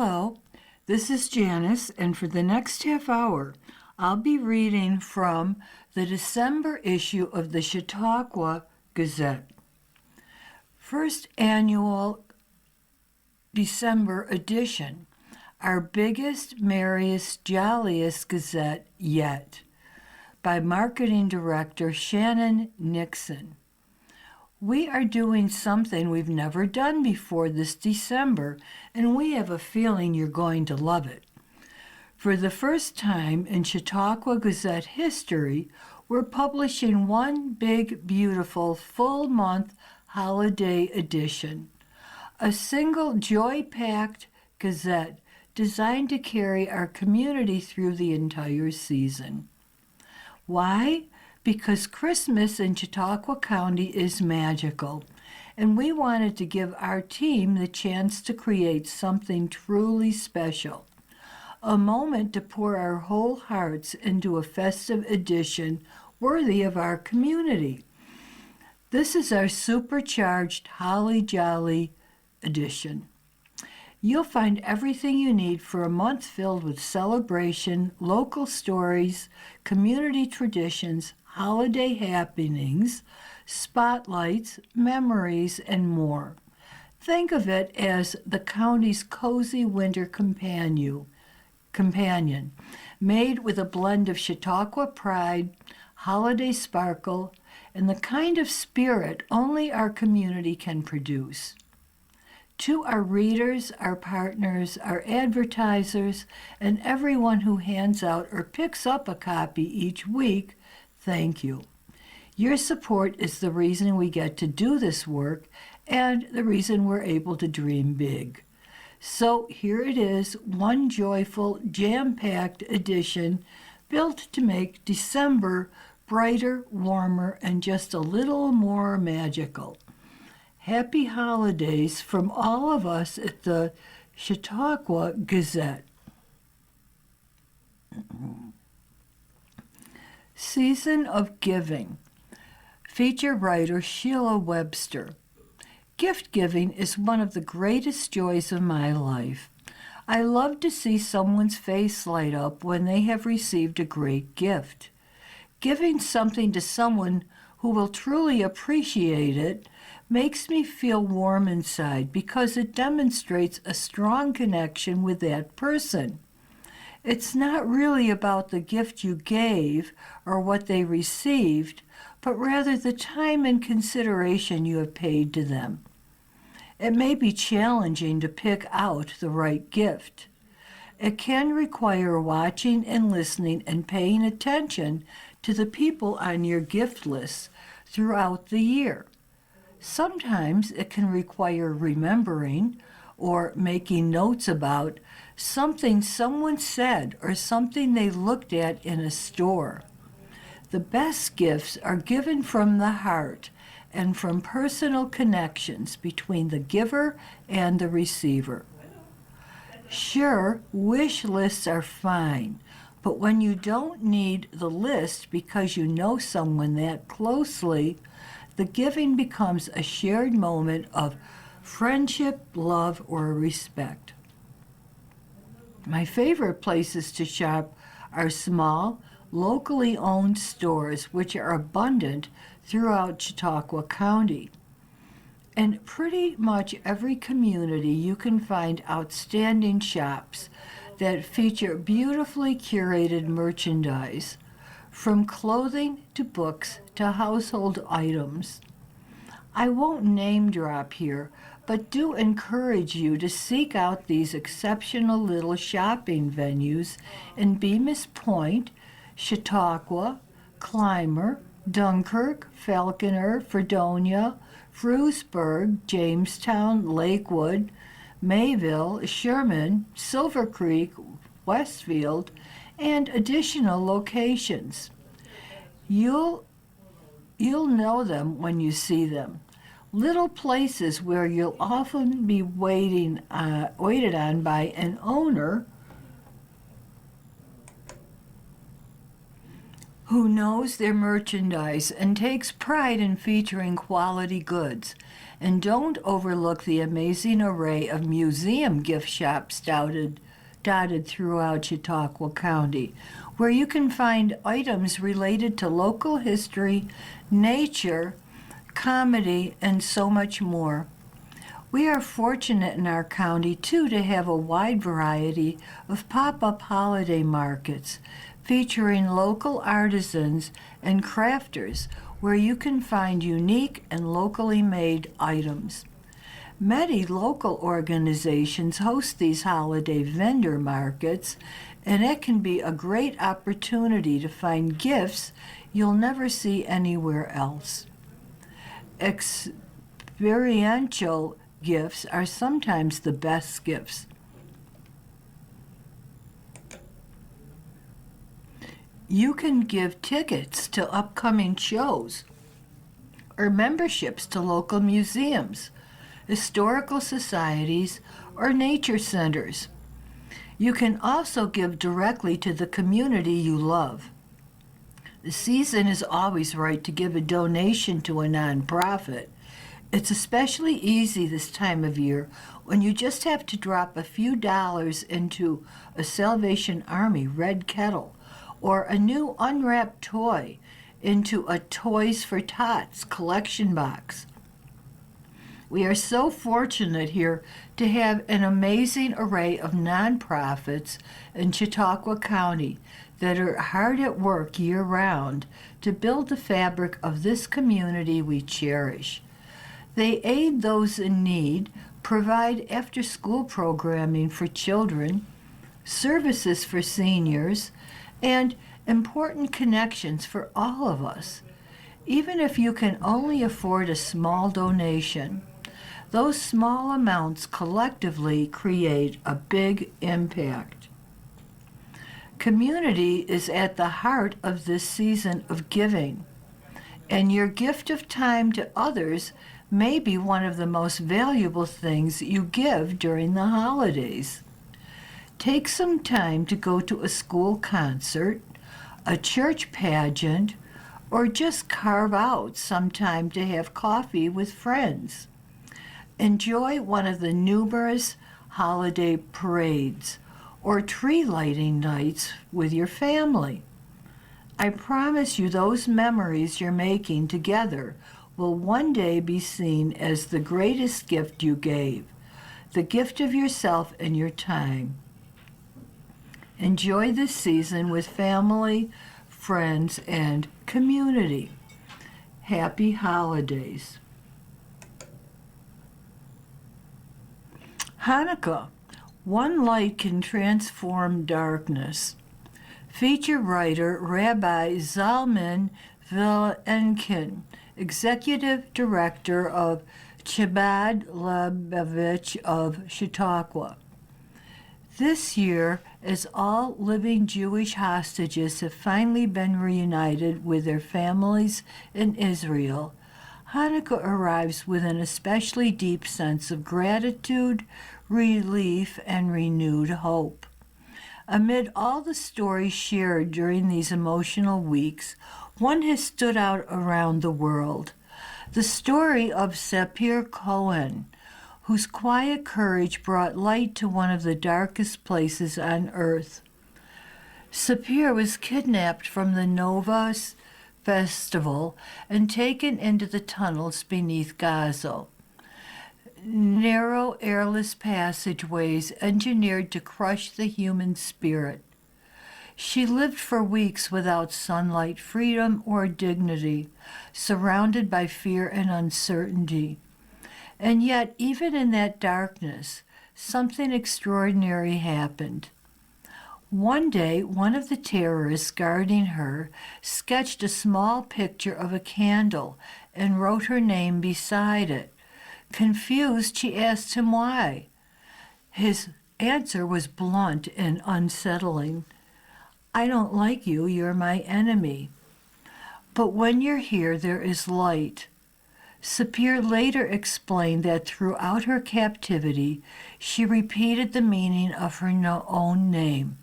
Hello, this is Janice, and for the next half hour, I'll be reading from the December issue of the Chautauqua Gazette. First annual December edition, our biggest, merriest, jolliest gazette yet, by Marketing Director Shannon Nixon. We are doing something we've never done before this December, and we have a feeling you're going to love it. For the first time in Chautauqua Gazette history, we're publishing one big, beautiful, full-month holiday edition. A single joy-packed gazette designed to carry our community through the entire season. Why? Because Christmas in Chautauqua County is magical, and we wanted to give our team the chance to create something truly special. A moment to pour our whole hearts into a festive edition worthy of our community. This is our supercharged Holly Jolly edition. You'll find everything you need for a month filled with celebration, local stories, community traditions, holiday happenings, spotlights, memories, and more. Think of it as the county's cozy winter companion, made with a blend of Chautauqua pride, holiday sparkle, and the kind of spirit only our community can produce. To our readers, our partners, our advertisers, and everyone who hands out or picks up a copy each week, thank you. Your support is the reason we get to do this work and the reason we're able to dream big. So here it is, one joyful, jam-packed edition built to make December brighter, warmer, and just a little more magical. Happy holidays from all of us at the Chautauqua Gazette. Season of Giving. Feature writer Sheila Webster. Gift giving is one of the greatest joys of my life. I love to see someone's face light up when they have received a great gift. Giving something to someone who will truly appreciate it makes me feel warm inside because it demonstrates a strong connection with that person. It's not really about the gift you gave or what they received, but rather the time and consideration you have paid to them. It may be challenging to pick out the right gift. It can require watching and listening and paying attention to the people on your gift list throughout the year. Sometimes it can require remembering or making notes about something someone said or something they looked at in a store. The best gifts are given from the heart and from personal connections between the giver and the receiver. Sure, wish lists are fine, but when you don't need the list because you know someone that closely, the giving becomes a shared moment of friendship, love, or respect. My favorite places to shop are small, locally owned stores which are abundant throughout Chautauqua County. In pretty much every community, you can find outstanding shops that feature beautifully curated merchandise, from clothing to books to household items. I won't name drop here, but do encourage you to seek out these exceptional little shopping venues in Bemis Point, Chautauqua, Clymer, Dunkirk, Falconer, Fredonia, Frewsburg, Jamestown, Lakewood, Mayville, Sherman, Silver Creek, Westfield, and additional locations. You'll know them when you see them. Little places where you'll often be waited on by an owner who knows their merchandise and takes pride in featuring quality goods. And don't overlook the amazing array of museum gift shops dotted throughout Chautauqua County, where you can find items related to local history, nature, comedy, and so much more. We are fortunate in our county, too, to have a wide variety of pop-up holiday markets featuring local artisans and crafters where you can find unique and locally made items. Many local organizations host these holiday vendor markets, and it can be a great opportunity to find gifts you'll never see anywhere else. Experiential gifts are sometimes the best gifts. You can give tickets to upcoming shows or memberships to local museums, historical societies, or nature centers. You can also give directly to the community you love. The season is always right to give a donation to a nonprofit. It's especially easy this time of year when you just have to drop a few dollars into a Salvation Army red kettle or a new unwrapped toy into a Toys for Tots collection box. We are so fortunate here to have an amazing array of nonprofits in Chautauqua County that are hard at work year-round to build the fabric of this community we cherish. They aid those in need, provide after-school programming for children, services for seniors, and important connections for all of us. Even if you can only afford a small donation, those small amounts collectively create a big impact. Community is at the heart of this season of giving, and your gift of time to others may be one of the most valuable things you give during the holidays. Take some time to go to a school concert, a church pageant, or just carve out some time to have coffee with friends. Enjoy one of the numerous holiday parades or tree lighting nights with your family. I promise you those memories you're making together will one day be seen as the greatest gift you gave, the gift of yourself and your time. Enjoy this season with family, friends, and community. Happy holidays. Hanukkah, one light can transform darkness. Feature writer Rabbi Zalman Vilenkin, Executive Director of Chabad Lubavitch of Chautauqua. This year, as all living Jewish hostages have finally been reunited with their families in Israel, Hanukkah arrives with an especially deep sense of gratitude, relief, and renewed hope. Amid all the stories shared during these emotional weeks, one has stood out around the world. The story of Sapir Cohen, whose quiet courage brought light to one of the darkest places on earth. Sapir was kidnapped from the Novas festival and taken into the tunnels beneath Gaza. Narrow, airless passageways engineered to crush the human spirit. She lived for weeks without sunlight, freedom, or dignity, surrounded by fear and uncertainty. And yet, even in that darkness, something extraordinary happened. One day, one of the terrorists guarding her sketched a small picture of a candle and wrote her name beside it. Confused, she asked him why. His answer was blunt and unsettling. "I don't like you, you're my enemy. But when you're here, there is light." Sapir later explained that throughout her captivity, she repeated the meaning of her own name.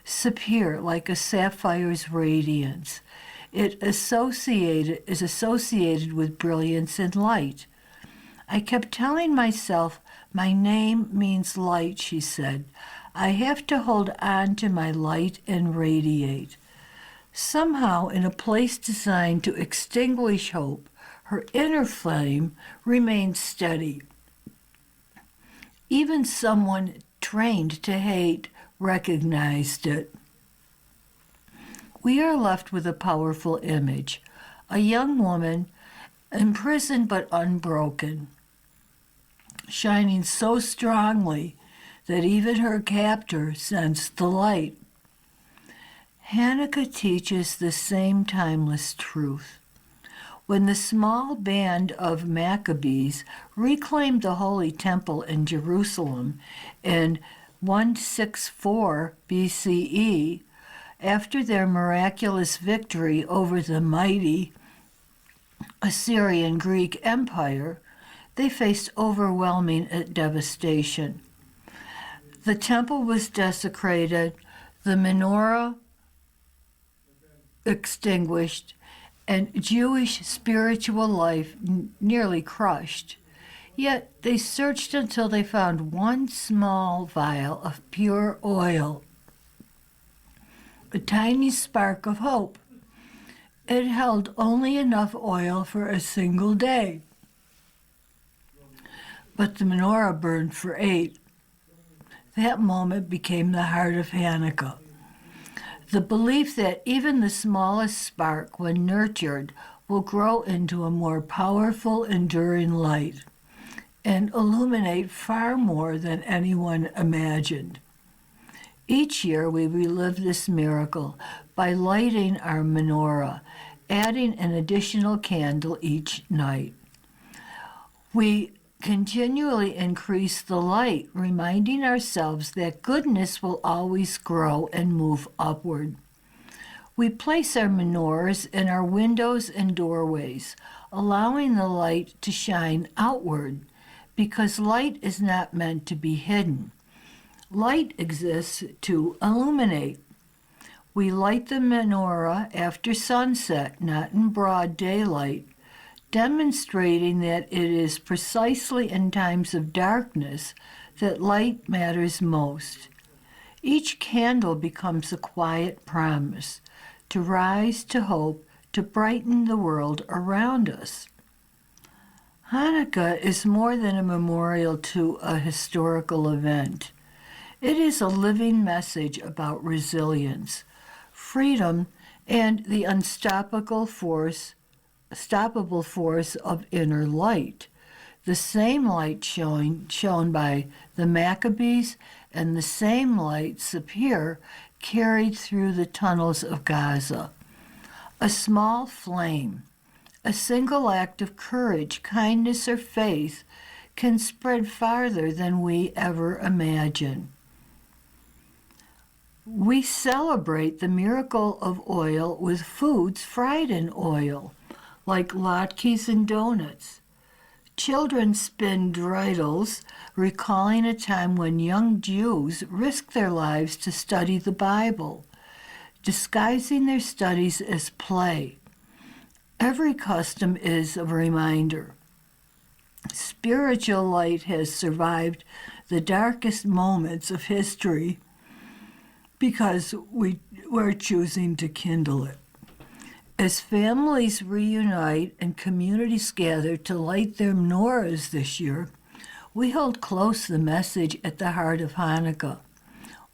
Sapir, like a sapphire's radiance. It is associated with brilliance and light. I kept telling myself, my name means light, she said. I have to hold on to my light and radiate. Somehow, in a place designed to extinguish hope, her inner flame remained steady. Even someone trained to hate recognized it. We are left with a powerful image, a young woman, imprisoned but unbroken, shining so strongly that even her captor sensed the light. Hanukkah teaches the same timeless truth. When the small band of Maccabees reclaimed the Holy Temple in Jerusalem in 164 BCE, after their miraculous victory over the mighty Assyrian Greek Empire, they faced overwhelming devastation. The temple was desecrated, the menorah extinguished, and Jewish spiritual life nearly crushed. Yet they searched until they found one small vial of pure oil, a tiny spark of hope. It held only enough oil for a single day. But the menorah burned for 8. That moment became the heart of Hanukkah. The belief that even the smallest spark, when nurtured, will grow into a more powerful, enduring light and illuminate far more than anyone imagined. Each year we relive this miracle by lighting our menorah, adding an additional candle each night. We continually increase the light, reminding ourselves that goodness will always grow and move upward. We place our menorahs in our windows and doorways, allowing the light to shine outward, because light is not meant to be hidden. Light exists to illuminate. We light the menorah after sunset, not in broad daylight, demonstrating that it is precisely in times of darkness that light matters most. Each candle becomes a quiet promise to rise to hope, to brighten the world around us. Hanukkah is more than a memorial to a historical event. It is a living message about resilience, freedom, and the unstoppable force of inner light, the same light shown by the Maccabees and the same light Sapir carried through the tunnels of Gaza. A small flame, a single act of courage, kindness, or faith can spread farther than we ever imagine. We celebrate the miracle of oil with foods fried in oil, like latkes and donuts. Children spin dreidels, recalling a time when young Jews risked their lives to study the Bible, disguising their studies as play. Every custom is a reminder. Spiritual light has survived the darkest moments of history because we're choosing to kindle it. As families reunite and communities gather to light their menorahs this year, we hold close the message at the heart of Hanukkah.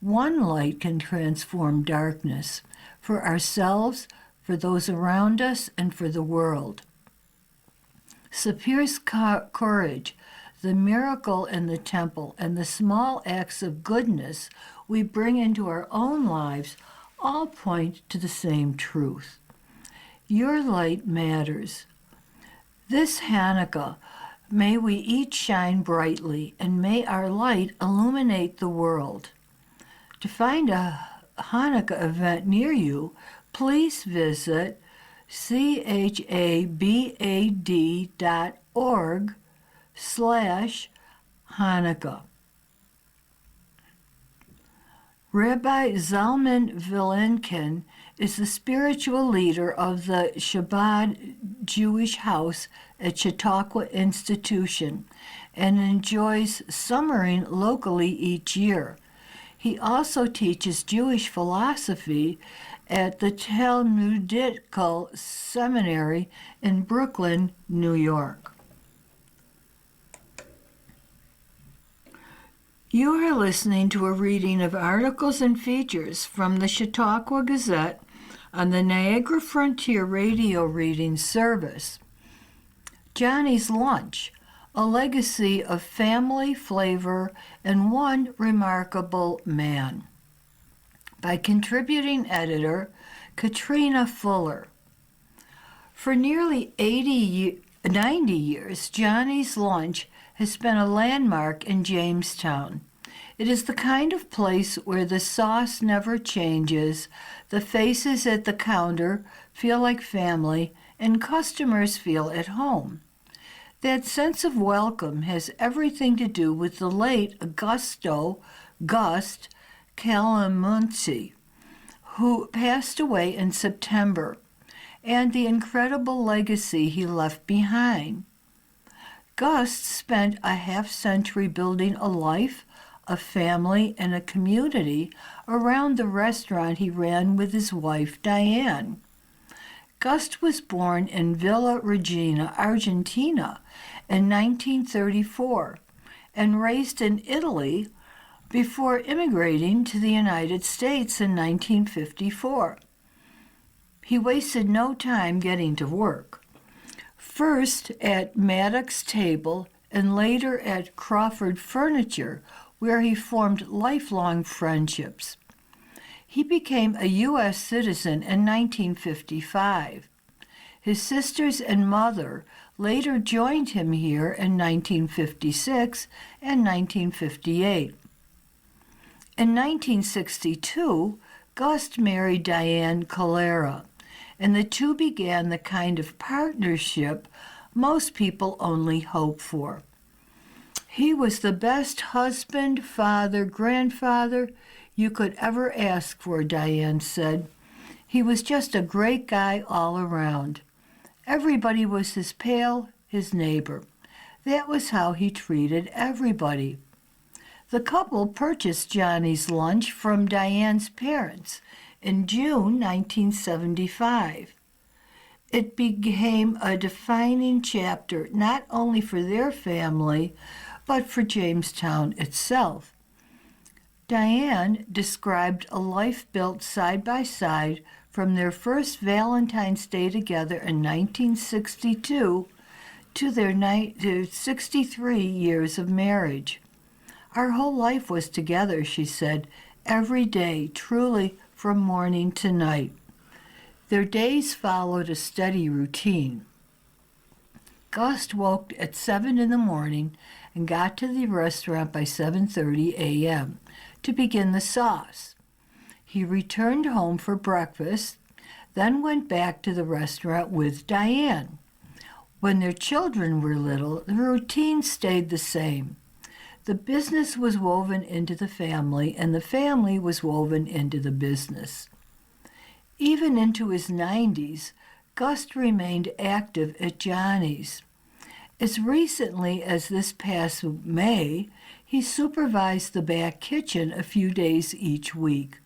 One light can transform darkness for ourselves, for those around us, and for the world. Sapir's courage, the miracle in the temple, and the small acts of goodness we bring into our own lives all point to the same truth. Your light matters. This Hanukkah, may we each shine brightly, and may our light illuminate the world. To find a Hanukkah event near you, please visit chabad.org/Hanukkah. Rabbi Zalman Vilenkin is the spiritual leader of the Chabad Jewish House at Chautauqua Institution and enjoys summering locally each year. He also teaches Jewish philosophy at the Talmudical Seminary in Brooklyn, New York. You are listening to a reading of articles and features from the Chautauqua Gazette on the Niagara Frontier Radio Reading Service. Johnny's Lunch, a legacy of family flavor and one remarkable man, by contributing editor Katrina Fuller. For nearly 90 years, Johnny's Lunch has been a landmark in Jamestown. It is the kind of place where the sauce never changes, the faces at the counter feel like family, and customers feel at home. That sense of welcome has everything to do with the late Gust Calamunci, who passed away in September, and the incredible legacy he left behind. Gust spent a half-century building a life, a family, and a community around the restaurant he ran with his wife, Diane. Gust was born in Villa Regina, Argentina, in 1934 and raised in Italy before immigrating to the United States in 1954. He wasted no time getting to work. First at Maddox Table and later at Crawford Furniture, where he formed lifelong friendships. He became a U.S. citizen in 1955. His sisters and mother later joined him here in 1956 and 1958. In 1962, Gust married Diane Calera, and the two began the kind of partnership most people only hope for. He was the best husband, father, grandfather you could ever ask for, Diane said. He was just a great guy all around. Everybody was his pal, his neighbor. That was how he treated everybody. The couple purchased Johnny's Lunch from Diane's parents in June 1975. It became a defining chapter not only for their family, but for Jamestown itself. Diane described a life built side by side from their first Valentine's Day together in 1962 to their 63 years of marriage. Our whole life was together, she said, every day, truly from morning to night. Their days followed a steady routine. Gust woke at 7 in the morning and got to the restaurant by 7:30 a.m. to begin the sauce. He returned home for breakfast, then went back to the restaurant with Diane. When their children were little, the routine stayed the same. The business was woven into the family, and the family was woven into the business. Even into his 90s, Gust remained active at Johnny's. As recently as this past May, he supervised the back kitchen a few days each week,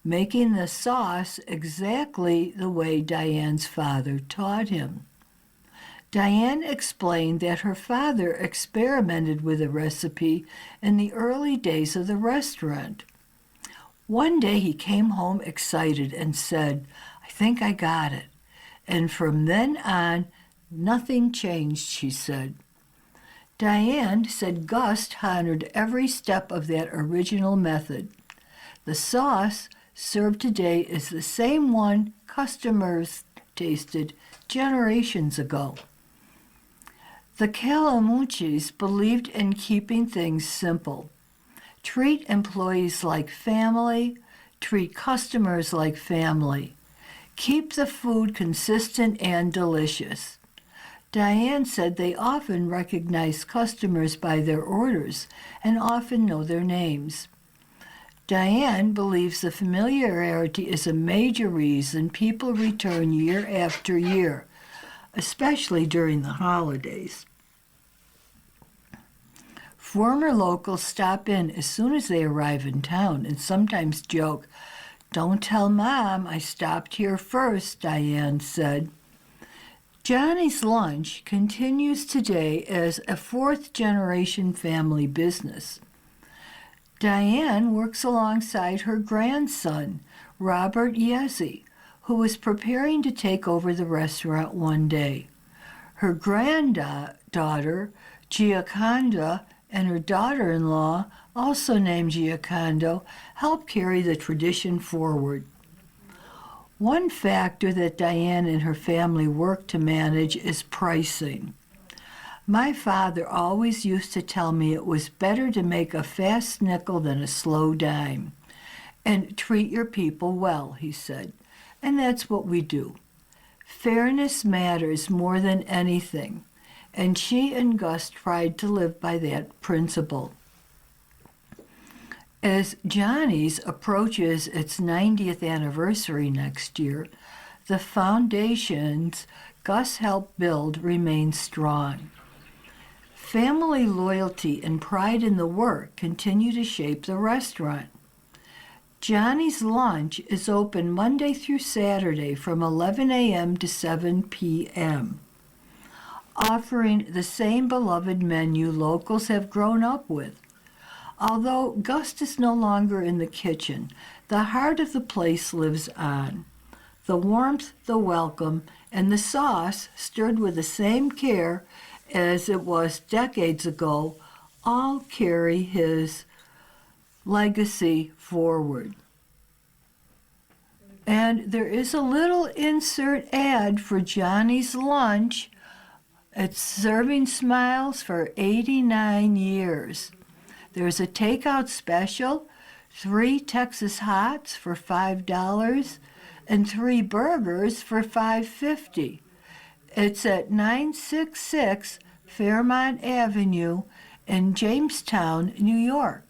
making the sauce exactly the way Diane's father taught him. Diane explained that her father experimented with a recipe in the early days of the restaurant. One day he came home excited and said, "I think I got it." And from then on, nothing changed, she said. Diane said Gust honored every step of that original method. The sauce served today is the same one customers tasted generations ago. The Calamuncis believed in keeping things simple. Treat employees like family, treat customers like family. Keep the food consistent and delicious. Diane said they often recognize customers by their orders and often know their names. Diane believes the familiarity is a major reason people return year after year, especially during the holidays. Former locals stop in as soon as they arrive in town and sometimes joke, "Don't tell Mom I stopped here first," Diane said. Johnny's Lunch continues today as a fourth-generation family business. Diane works alongside her grandson, Robert Yezzi, who is preparing to take over the restaurant one day. Her granddaughter, Gioconda, and her daughter-in-law, also named Giocondo, help carry the tradition forward. One factor that Diane and her family work to manage is pricing. My father always used to tell me it was better to make a fast nickel than a slow dime. And treat your people well, he said. And that's what we do. Fairness matters more than anything. And she and Gus tried to live by that principle. As Johnny's approaches its 90th anniversary next year, the foundations Gus helped build remain strong. Family loyalty and pride in the work continue to shape the restaurant. Johnny's Lunch is open Monday through Saturday from 11 a.m. to 7 p.m., offering the same beloved menu locals have grown up with. Although Gus is no longer in the kitchen, the heart of the place lives on. The warmth, the welcome, and the sauce, stirred with the same care as it was decades ago, all carry his legacy forward. And there is a little insert ad for Johnny's Lunch. It's serving smiles for 89 years. There's a takeout special, 3 Texas Hots for $5 and 3 burgers for $5.50. It's at 966 Fairmont Avenue in Jamestown, New York.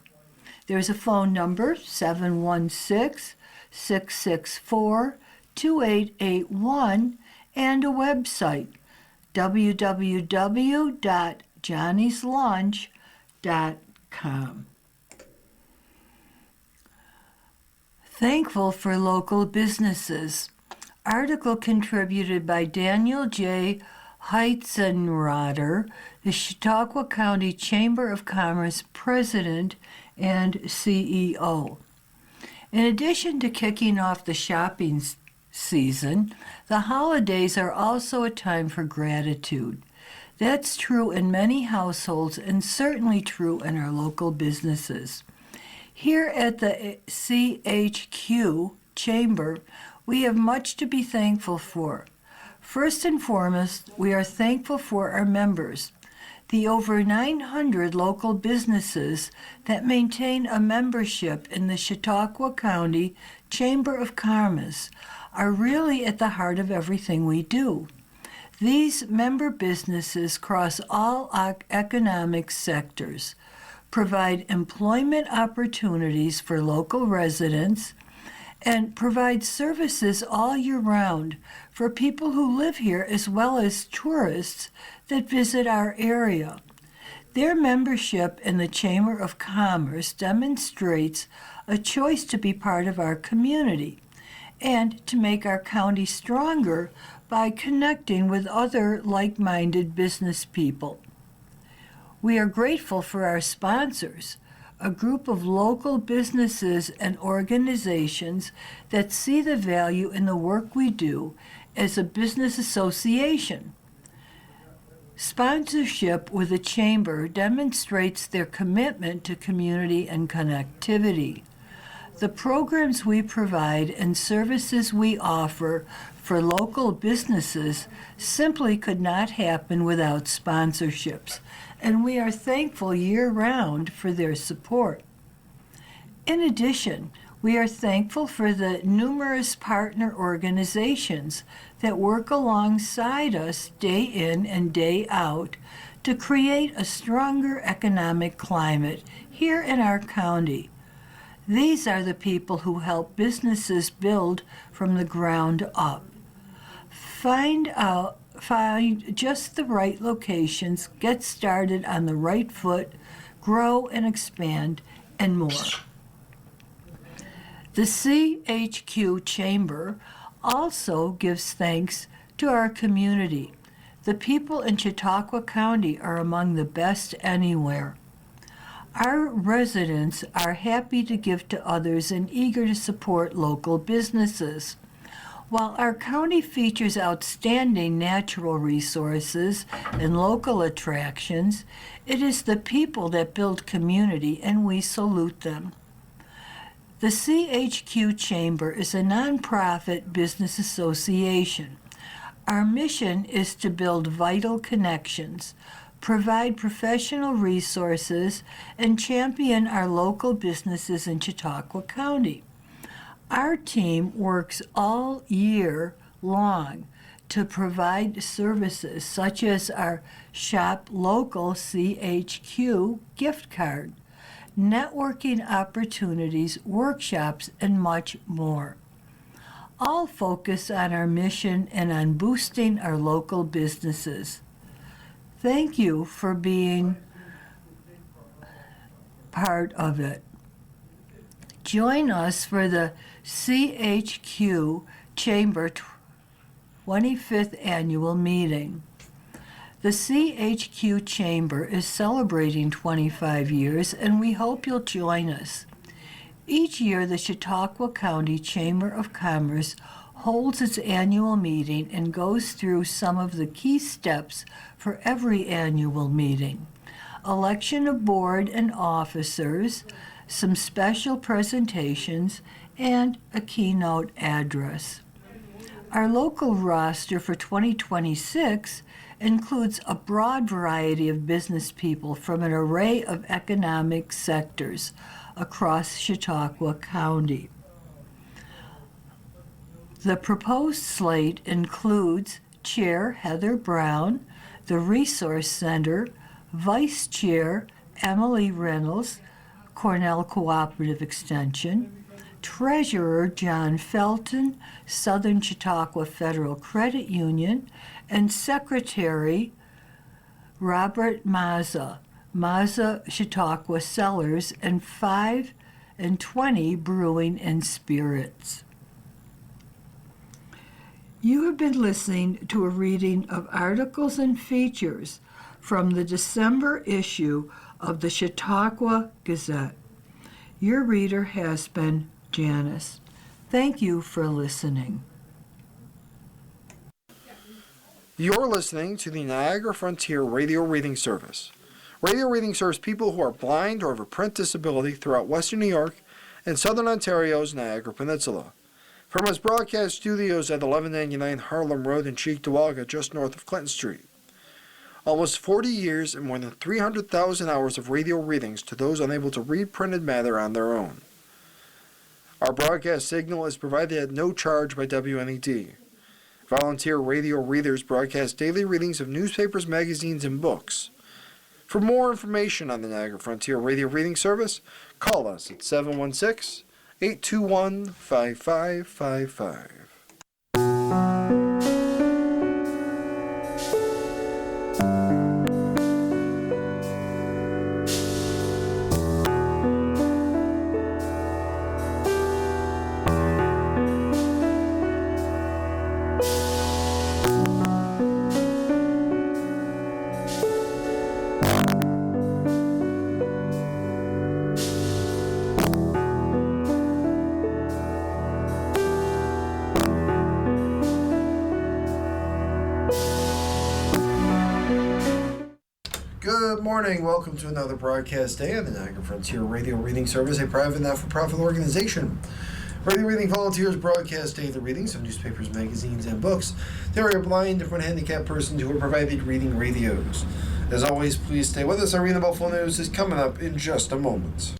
There's a phone number, 716-664-2881, and a website, www.johnnyslunch.com. Thankful for local businesses. Article contributed by Daniel J. Heitzenrader, the Chautauqua County Chamber of Commerce President and CEO. In addition to kicking off the shopping season, the holidays are also a time for gratitude. That's true in many households and certainly true in our local businesses. Here at the CHQ Chamber, we have much to be thankful for. First and foremost, we are thankful for our members, the over 900 local businesses that maintain a membership in the Chautauqua County Chamber of Commerce are really at the heart of everything we do. These member businesses cross all economic sectors, provide employment opportunities for local residents, and provide services all year round for people who live here as well as tourists that visit our area. Their membership in the Chamber of Commerce demonstrates a choice to be part of our community and to make our county stronger by connecting with other like-minded business people. We are grateful for our sponsors, a group of local businesses and organizations that see the value in the work we do as a business association. Sponsorship with the Chamber demonstrates their commitment to community and connectivity. The programs we provide and services we offer for local businesses simply could not happen without sponsorships, and we are thankful year-round for their support. In addition, we are thankful for the numerous partner organizations that work alongside us day in and day out to create a stronger economic climate here in our county. These are the people who help businesses build from the ground up. Find just the right locations, get started on the right foot, grow and expand, and more. The CHQ Chamber also gives thanks to our community. The people in Chautauqua County are among the best anywhere. Our residents are happy to give to others and eager to support local businesses. While our county features outstanding natural resources and local attractions, it is the people that build community, and we salute them. The CHQ Chamber is a nonprofit business association. Our mission is to build vital connections, provide professional resources, and champion our local businesses in Chautauqua County. Our team works all year long to provide services such as our Shop Local CHQ gift card, networking opportunities, workshops, and much more. All focus on our mission and on boosting our local businesses. Thank you for being part of it. Join us for the CHQ Chamber 25th Annual Meeting. The CHQ Chamber is celebrating 25 years, and we hope you'll join us. Each year, the Chautauqua County Chamber of Commerce holds its annual meeting and goes through some of the key steps for every annual meeting: election of board and officers, some special presentations, and a keynote address. Our local roster for 2026 includes a broad variety of business people from an array of economic sectors across Chautauqua County. The proposed slate includes Chair Heather Brown, the Resource Center, Vice Chair Emily Reynolds, Cornell Cooperative Extension, Treasurer John Felton, Southern Chautauqua Federal Credit Union, and Secretary Robert Mazza, Chautauqua Cellars, and 5 and 20 Brewing and Spirits. You have been listening to a reading of articles and features from the December issue of the Chautauqua Gazette. Your reader has been Janice. Thank you for listening. You're listening to the Niagara Frontier Radio Reading Service. Radio reading serves people who are blind or have a print disability throughout Western New York and Southern Ontario's Niagara Peninsula. From its broadcast studios at 1199 Harlem Road in Cheektowaga, just north of Clinton Street. Almost 40 years and more than 300,000 hours of radio readings to those unable to read printed matter on their own. Our broadcast signal is provided at no charge by WNED. Volunteer radio readers broadcast daily readings of newspapers, magazines, and books. For more information on the Niagara Frontier Radio Reading Service, call us at 716-821-5555. Good morning. Welcome to another broadcast day on the Niagara Frontier Radio Reading Service, a private not-for-profit organization. Radio Reading volunteers broadcast daily readings of newspapers, magazines, and books. They are blind and handicapped persons who are provided reading radios. As always, please stay with us. Our reading about full news is coming up in just a moment.